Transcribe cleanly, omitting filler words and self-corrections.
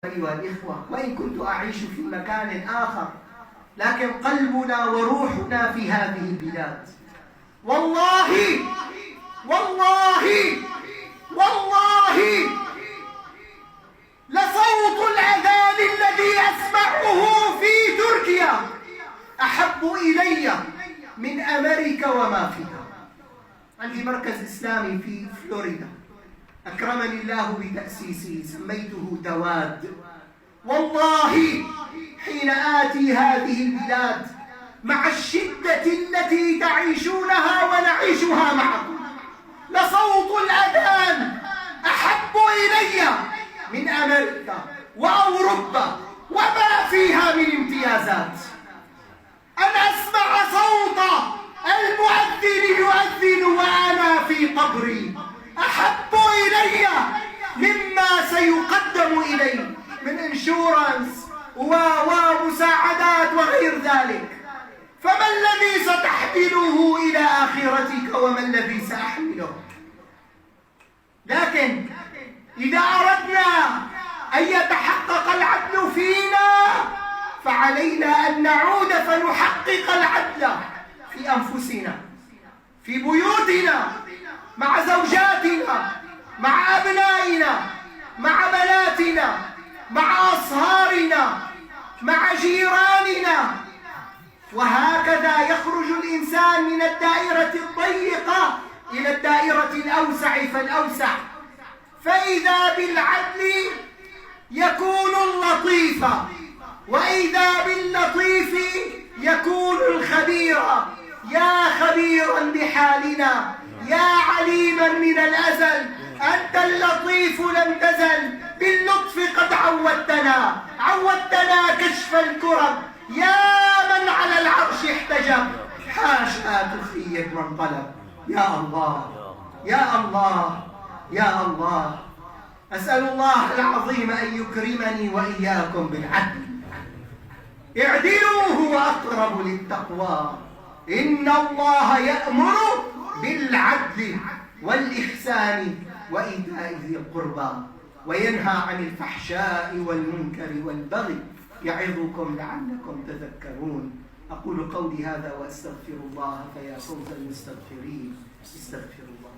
أيها الإخوة، وإن كنت أعيش في مكان آخر، لكن قلبنا وروحنا في هذه البلاد. والله والله والله لصوت الأذان الذي أسمعه في تركيا أحب إلي من أمريكا وما فيها. عندي مركز إسلامي في فلوريدا أكرمني الله بتأسيسه، سميته تواد. والله حين آتي هذه البلاد مع الشدة التي تعيشونها ونعيشها معكم، لصوت الأذان أحب إلي من أمريكا وأوروبا وما فيها من امتيازات. أن أسمع صوت المؤذن يؤذن وأنا في قبري أحب إلي مما سيقدم إلي من انشورنس ومساعدات وغير ذلك. فما الذي ستحمله إلى آخرتك وما الذي سأحمله؟ لكن إذا أردنا أن يتحقق العدل فينا فعلينا أن نعود فنحقق العدل في أنفسنا، في بيوتنا، مع زوجاتنا، مع أبنائنا، مع بناتنا، مع أصهارنا، مع جيراننا. وهكذا يخرج الإنسان من الدائرة الضيقة إلى الدائرة الأوسع فالأوسع. فإذا بالعدل يكون اللطيف، وإذا باللطيف يكون الخبير. يا خبيرا بحالنا، يا عليما من الأزل، أنت اللطيف لم تزل، باللطف قد عودتنا كشف الكرب، يا من على العرش احتجب، حاشا تخيب من طلب. يا الله يا الله يا الله، أسأل الله العظيم أن يكرمني وإياكم بالعدل. اعدلوا هو أقرب للتقوى، إن الله يأمر بالعدل والإحسان وإيتاء ذي القربى وينهى عن الفحشاء والمنكر والبغي يعظكم لعلكم تذكرون. أقول قولي هذا وأستغفر الله، فيا فوز المستغفرين. استغفر الله.